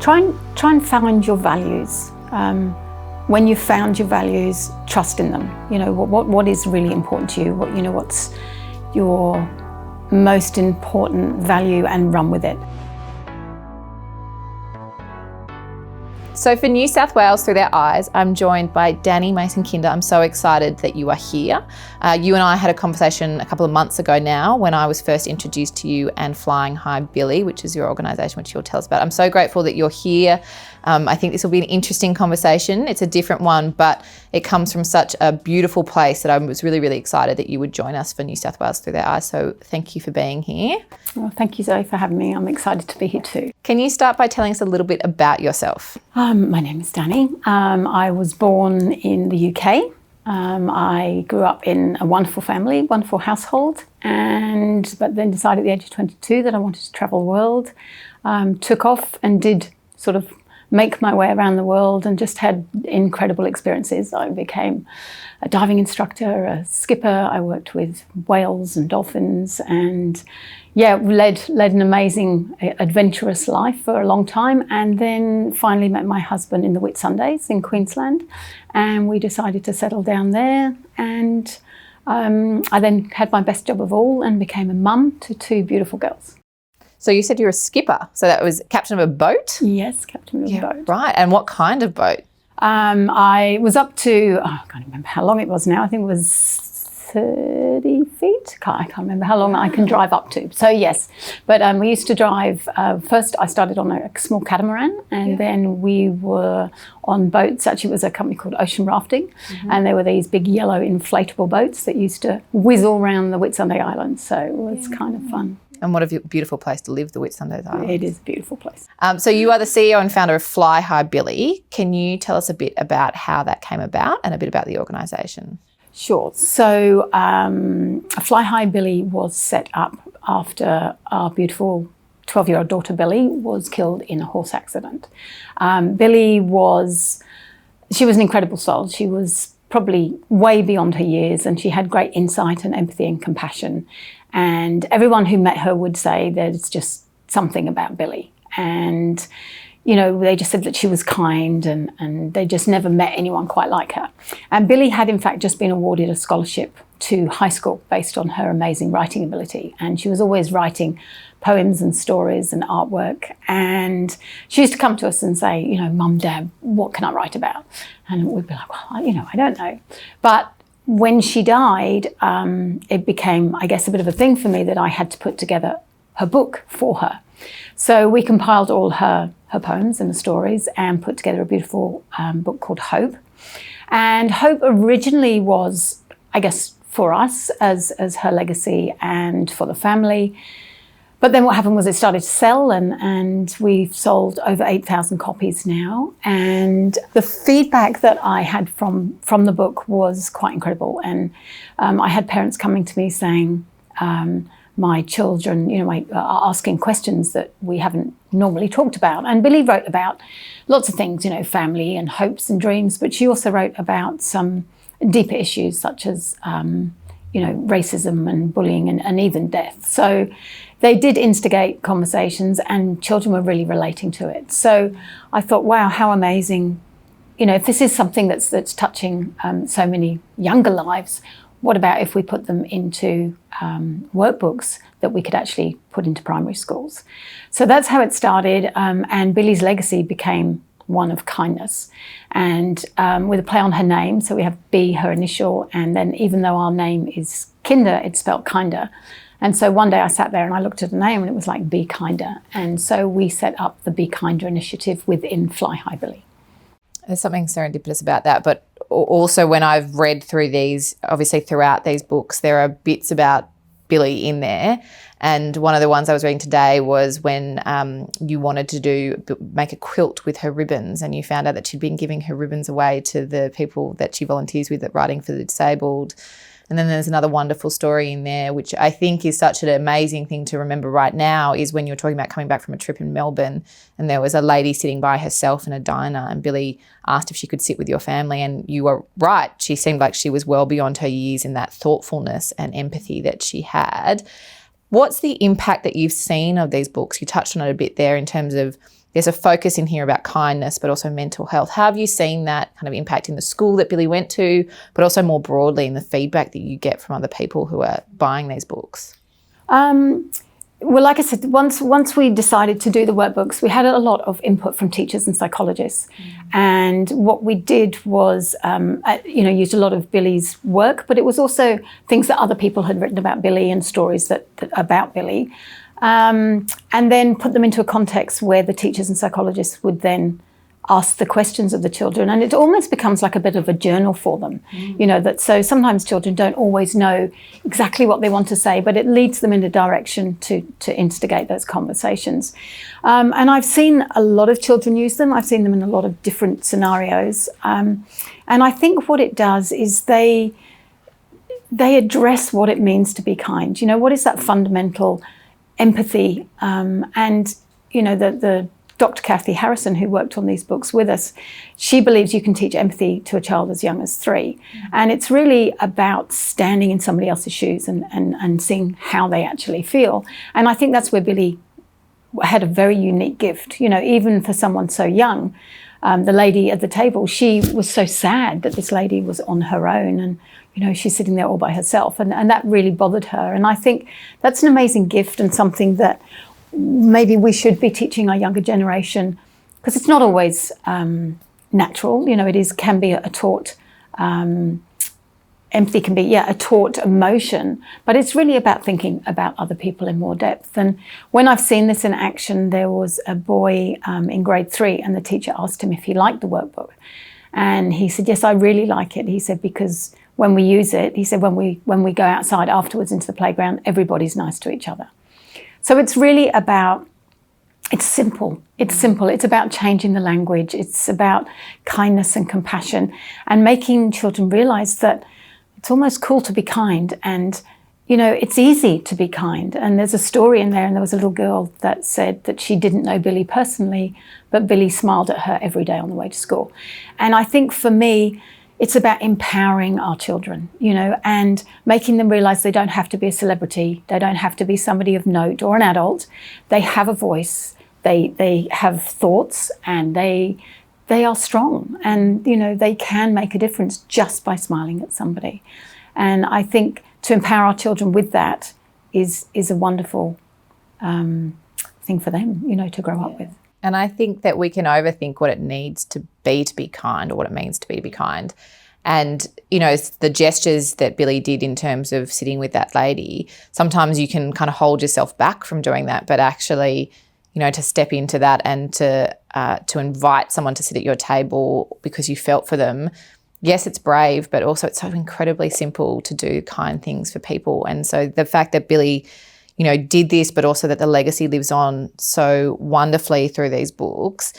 Try and find your values. When you've found your values, trust in them. You know, what is really important to you, what's your most important value, and run with it. So for New South Wales Through Their Eyes, I'm joined by Danny Mayson-Kinder. I'm so excited that you are here. You and I had a conversation a couple of months ago now when I was first introduced to you and flyhighbillie, which is your organisation, which you'll tell us about. I'm so grateful that you're here. I think this will be an interesting conversation. It's a different one, but it comes from such a beautiful place that I was really, really excited that you would join us for New South Wales Through Their Eyes. So thank you for being here. Well, thank you, Zoe, for having me. I'm excited to be here too. Can you start by telling us a little bit about yourself? My name is Danny. I was born in the UK. I grew up in a wonderful family, wonderful household, but then decided at the age of 22 that I wanted to travel the world. Took off and did sort of make my way around the world and just had incredible experiences. I became a diving instructor, a skipper. I worked with whales and dolphins and led an amazing adventurous life for a long time, and then finally met my husband in the Whitsundays in Queensland, and we decided to settle down there, and I then had my best job of all and became a mum to two beautiful girls. So you said you're a skipper, so that was captain of a boat? Yes, captain of a boat. Right, and what kind of boat? I was up to, I can't remember how long it was now, I think it was 30 feet. I can't remember how long I can drive up to. So yes, but we used to drive, first I started on a small catamaran, and then we were on boats. Actually, it was a company called Ocean Rafting, and there were these big yellow inflatable boats that used to whizzle around the Whitsunday Islands, so it was kind of fun. And what a beautiful place to live, the Whitsundays Islands. It is a beautiful place. So you are the CEO and founder of flyhighbillie. Can you tell us a bit about how that came about and a bit about the organisation? Sure. So flyhighbillie was set up after our beautiful 12-year-old daughter Billy was killed in a horse accident. Billy was an incredible soul. She was probably way beyond her years, and she had great insight and empathy and compassion. And everyone who met her would say there's just something about Billy. And, you know, they just said that she was kind, and they just never met anyone quite like her. And Billy had, in fact, just been awarded a scholarship to high school based on her amazing writing ability. And she was always writing poems and stories and artwork. And she used to come to us and say, you know, Mum, Dad, what can I write about? And we'd be like, well, I don't know. But when she died, it became, I guess, a bit of a thing for me that I had to put together her book for her. So we compiled all her poems and the stories and put together a beautiful book called Hope. And Hope originally was, I guess, for us as her legacy and for the family. But then what happened was it started to sell, and we've sold over 8,000 copies now. And the feedback that I had from the book was quite incredible. And I had parents coming to me saying, my children, you know, are asking questions that we haven't normally talked about. And Billy wrote about lots of things, you know, family and hopes and dreams, but she also wrote about some deeper issues such as, you know, racism and bullying and even death. So they did instigate conversations, and children were really relating to it. So I thought, wow, how amazing. You know, if this is something that's touching so many younger lives, what about if we put them into workbooks that we could actually put into primary schools? So that's how it started, and Billy's legacy became one of kindness, and with a play on her name. So we have B, her initial, and then even though our name is Kinder, it's spelled kinder. And so one day I sat there and I looked at the name and it was like Be Kinder. And so we set up the Be Kinder initiative within flyhighbillie. There's something serendipitous about that, but also when I've read through these, obviously throughout these books, there are bits about Billy in there. And one of the ones I was reading today was when you wanted to make a quilt with her ribbons, and you found out that she'd been giving her ribbons away to the people that she volunteers with at Writing for the Disabled. And then there's another wonderful story in there, which I think is such an amazing thing to remember right now, is when you're talking about coming back from a trip in Melbourne, and there was a lady sitting by herself in a diner, and Billy asked if she could sit with your family, and you were right. She seemed like she was well beyond her years in that thoughtfulness and empathy that she had. What's the impact that you've seen of these books? You touched on it a bit there in terms of there's a focus in here about kindness, but also mental health. How have you seen that kind of impact in the school that Billie went to, but also more broadly in the feedback that you get from other people who are buying these books? Well, like I said, once we decided to do the workbooks, we had a lot of input from teachers and psychologists. And what we did was, used a lot of Billie's work, but it was also things that other people had written about Billie and stories that about Billie, and then put them into a context where the teachers and psychologists would then ask the questions of the children, and it almost becomes like a bit of a journal for them. So sometimes children don't always know exactly what they want to say, but it leads them in a direction to instigate those conversations. And I've seen a lot of children use them. I've seen them in a lot of different scenarios. And I think what it does is they address what it means to be kind. What is that fundamental empathy? The Dr. Kathy Harrison, who worked on these books with us, she believes you can teach empathy to a child as young as 3. And it's really about standing in somebody else's shoes and seeing how they actually feel. And I think that's where Billie had a very unique gift, even for someone so young. The lady at the table, she was so sad that this lady was on her own, and she's sitting there all by herself, and that really bothered her. And I think that's an amazing gift and something that maybe we should be teaching our younger generation, because it's not always natural. Can be a taught, empathy can be, a taught emotion, but it's really about thinking about other people in more depth. And when I've seen this in action, there was a boy in grade 3, and the teacher asked him if he liked the workbook. And he said, yes, I really like it. He said, because when we use it, he said, when we go outside afterwards into the playground, everybody's nice to each other. So it's really about, it's simple. It's about changing the language. It's about kindness and compassion, and making children realize that it's almost cool to be kind, and it's easy to be kind. And there's a story in there, and there was a little girl that said that she didn't know Billie personally, but Billie smiled at her every day on the way to school. And I think for me, it's about empowering our children, and making them realize they don't have to be a celebrity. They don't have to be somebody of note or an adult. They have a voice. They have thoughts, and they are strong, and, they can make a difference just by smiling at somebody. And I think to empower our children with that is a wonderful thing for them, to grow up with. And I think that we can overthink what it needs to be kind, or what it means to be kind. And, the gestures that Billie did in terms of sitting with that lady, sometimes you can kind of hold yourself back from doing that, but actually, to step into that and to invite someone to sit at your table because you felt for them. Yes, it's brave, but also it's so incredibly simple to do kind things for people. And so the fact that Billie did this, but also that the legacy lives on so wonderfully through these books.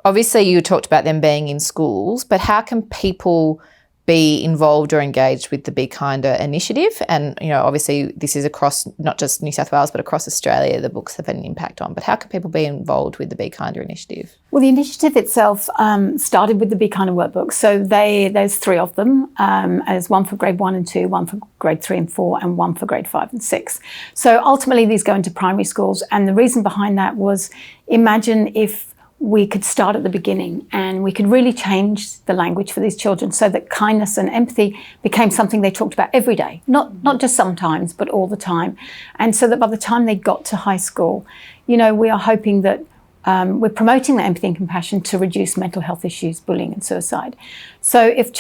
Obviously, you talked about them being in schools, but how can people be involved or engaged with the Be Kinder initiative? And, obviously this is across not just New South Wales, but across Australia, the books have had an impact on. But how can people be involved with the Be Kinder initiative? Well, the initiative itself started with the Be Kinder workbooks. So there's 3 of them. There's one for grade 1 and 2, one for grade 3 and 4, and one for grade 5 and 6. So ultimately these go into primary schools. And the reason behind that was, imagine if we could start at the beginning and we could really change the language for these children so that kindness and empathy became something they talked about every day, not just sometimes, but all the time. And so that by the time they got to high school, we are hoping that we're promoting that empathy and compassion to reduce mental health issues, bullying and suicide. So if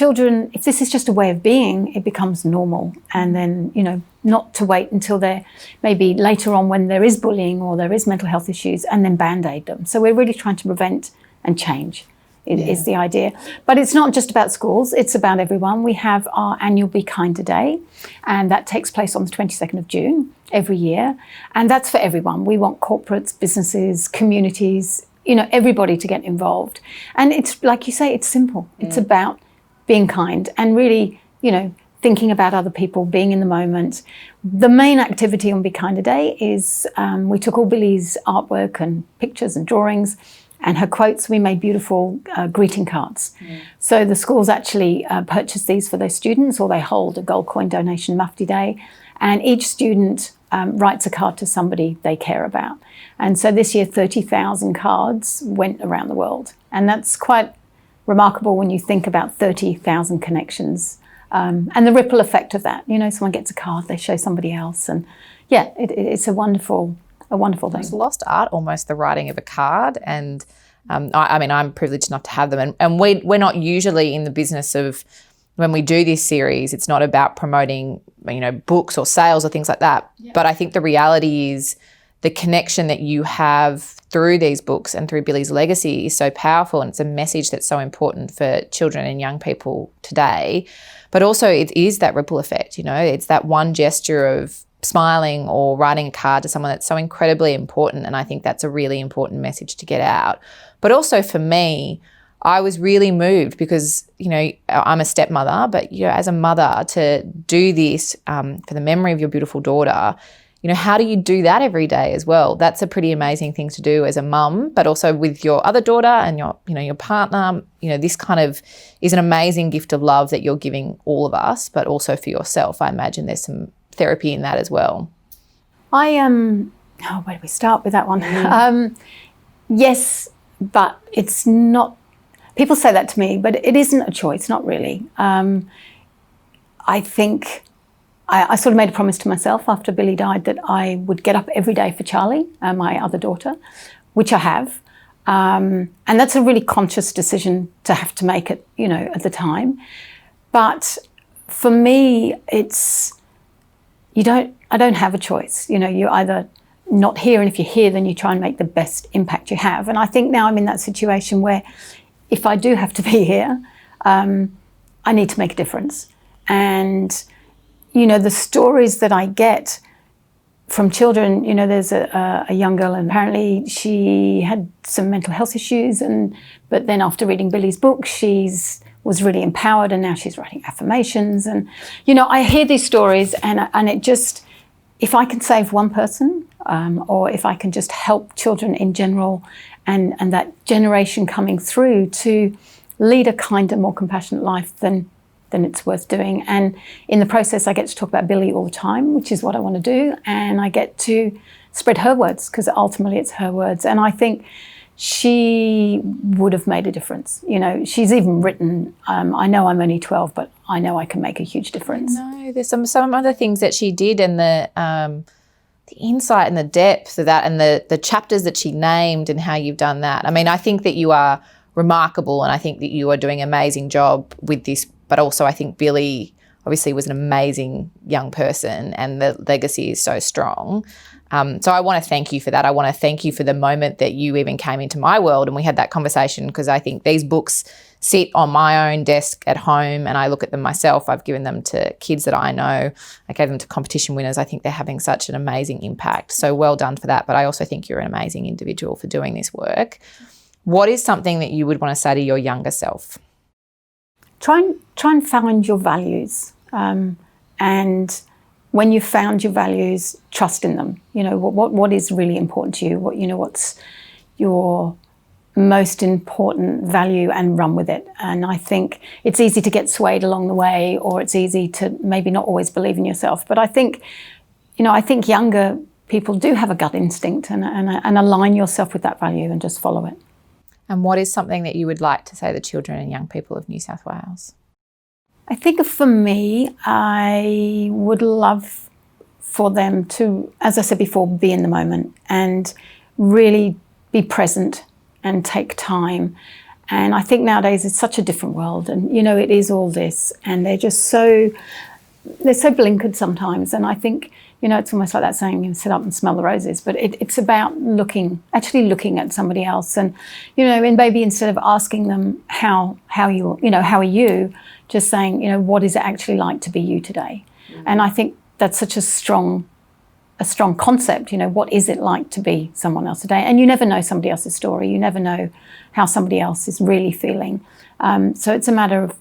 this is just a way of being, it becomes normal. And then, not to wait until they're maybe later on when there is bullying or there is mental health issues and then band-aid them. So we're really trying to prevent and change is the idea. But it's not just about schools, it's about everyone. We have our annual Be Kinder Day, and that takes place on the 22nd of June every year. And that's for everyone. We want corporates, businesses, communities, everybody to get involved. And it's, like you say, it's simple. It's about being kind and really, thinking about other people, being in the moment. The main activity on Be Kinder Day is we took all Billie's artwork and pictures and drawings and her quotes. We made beautiful greeting cards. So the schools actually purchase these for their students, or they hold a gold coin donation mufti day. And each student writes a card to somebody they care about. And so this year, 30,000 cards went around the world. And that's quite remarkable when you think about 30,000 connections and the ripple effect of that. You know, someone gets a card, they show somebody else. And yeah, it's a wonderful thing. It's lost art, almost, the writing of a card. And I mean, I'm privileged enough to have them. And we're not usually in the business of, when we do this series, it's not about promoting, you know, books or sales or things like that. Yeah. But I think the reality is the connection that you have through these books and through Billie's legacy is so powerful, and it's a message that's so important for children and young people today. But also it is that ripple effect, you know, it's that one gesture of smiling or writing a card to someone that's so incredibly important. And I think that's a really important message to get out. But also for me, I was really moved because, you know, I'm a stepmother, but, you know, as a mother, to do this for the memory of your beautiful daughter, you know, how do you do that every day as well? That's a pretty amazing thing to do as a mum, but also with your other daughter and your, you know, your partner. You know, this kind of is an amazing gift of love that you're giving all of us, but also for yourself. I imagine there's some therapy in that as well. Where do we start with that one? Yes, but it's not. People say that to me, but it isn't a choice, not really. I think I sort of made a promise to myself after Billie died that I would get up every day for Charlie, my other daughter, which I have. And that's a really conscious decision to have to make it, you know, at the time. But for me, I don't have a choice. You know, you're either not here, and if you're here, then you try and make the best impact you have. And I think now I'm in that situation where if I do have to be here, I need to make a difference. And, you know, the stories that I get from children, you know, there's a young girl, and apparently she had some mental health issues, but then after reading Billie's book, was really empowered, and now she's writing affirmations. And, you know, I hear these stories, and it just, if I can save one person, or if I can just help children in general, and that generation coming through to lead a kinder, more compassionate life, then it's worth doing. And in the process, I get to talk about Billie all the time, which is what I want to do. And I get to spread her words, because ultimately it's her words. And I think she would have made a difference. You know, she's even written, I know I'm only 12, but I know I can make a huge difference. No, there's some other things that she did, and the insight and the depth of that, and the chapters that she named, and how you've done that. I mean, I think that you are remarkable, and I think that you are doing an amazing job with this. But also I think Billie obviously was an amazing young person, and the legacy is so strong. So I want to thank you for that. I want to thank you for the moment that you even came into my world and we had that conversation, because I think these books sit on my own desk at home, and I look at them myself. I've given them to kids that I know. I gave them to competition winners. I think they're having such an amazing impact. So well done for that. But I also think you're an amazing individual for doing this work. What is something that you would want to say to your younger self? Try and find your values, and when you've found your values, trust in them. You know, what is really important to you? What's your most important value, and run with it. And I think it's easy to get swayed along the way, or it's easy to maybe not always believe in yourself. But I think younger people do have a gut instinct, and align yourself with that value and just follow it. And what is something that you would like to say to children and young people of New South Wales? I think for me, I would love for them to, as I said before, be in the moment and really be present and take time. And I think nowadays it's such a different world, and, you know, it is all this, and they're so blinkered sometimes. And I think, you know, it's almost like that saying, sit up and smell the roses, but it's about actually looking at somebody else. And, you know, and maybe instead of asking them how are you, just saying, you know, what is it actually like to be you today? Mm-hmm. And I think that's such a strong concept. You know, what is it like to be someone else today? And you never know somebody else's story. You never know how somebody else is really feeling. So it's a matter of,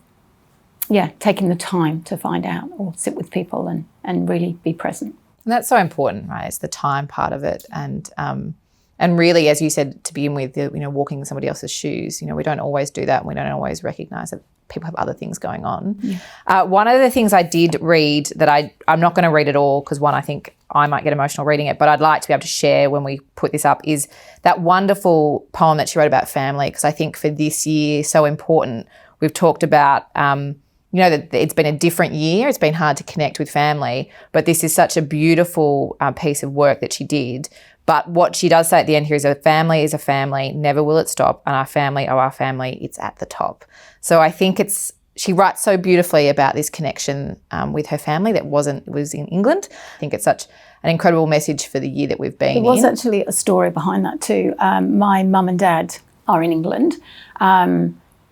taking the time to find out, or sit with people and really be present. And that's so important, right? It's the time part of it. And really, as you said to begin with, you know, walking in somebody else's shoes, you know, we don't always do that. And we don't always recognise that people have other things going on. Yeah. One of the things I did read that I'm not going to read it all, because one, I think I might get emotional reading it, but I'd like to be able to share when we put this up, is that wonderful poem that she wrote about family, because I think for this year, so important. We've talked about, that it's been a different year. It's been hard to connect with family, but this is such a beautiful piece of work that she did. But what she does say at the end here is a family, never will it stop, and our family, oh, our family, it's at the top. So I think she writes so beautifully about this connection with her family that was in England. I think it's such an incredible message for the year that we've been in. There was actually a story behind that too. My mum and dad are in England,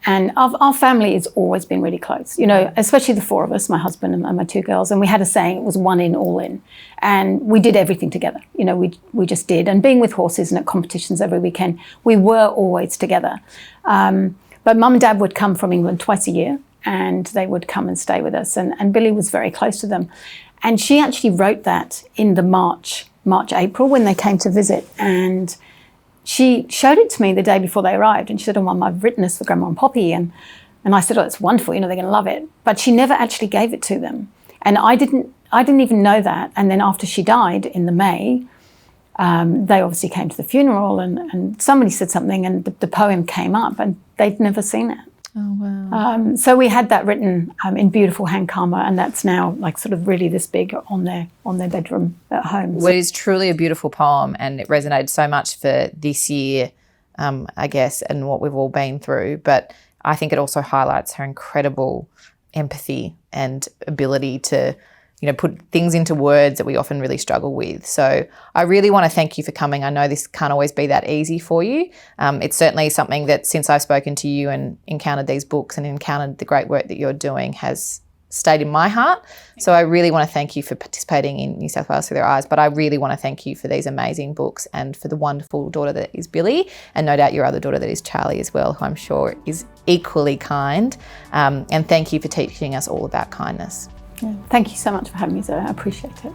and our family has always been really close, especially the four of us, my husband and my two girls. And we had a saying, it was one in, all in. And we did everything together. We just did. And being with horses and at competitions every weekend, we were always together. But mum and dad would come from England twice a year, and they would come and stay with us. And Billie was very close to them. And she actually wrote that in the March, April, when they came to visit. And she showed it to me the day before they arrived, and she said, "Oh, Mum, I've written this for Grandma and Poppy." And I said, "Oh, it's wonderful, they're going to love it." But she never actually gave it to them. And I didn't even know that. And then after she died in the May, they obviously came to the funeral, and somebody said something, and the poem came up, and they'd never seen it. Oh, wow. So we had that written in beautiful hand karma, and that's now like sort of really this big on their bedroom at home. Well, it is truly a beautiful poem, and it resonated so much for this year, I guess, and what we've all been through. But I think it also highlights her incredible empathy and ability to put things into words that we often really struggle with. So I really want to thank you for coming. I know this can't always be that easy for you. It's certainly something that since I've spoken to you and encountered these books and encountered the great work that you're doing has stayed in my heart. So I really want to thank you for participating in New South Wales Through Their Eyes, but I really want to thank you for these amazing books and for the wonderful daughter that is Billie, and no doubt your other daughter that is Charlie as well, who I'm sure is equally kind. And thank you for teaching us all about kindness. Yeah. Thank you so much for having me, Zoe. I appreciate it.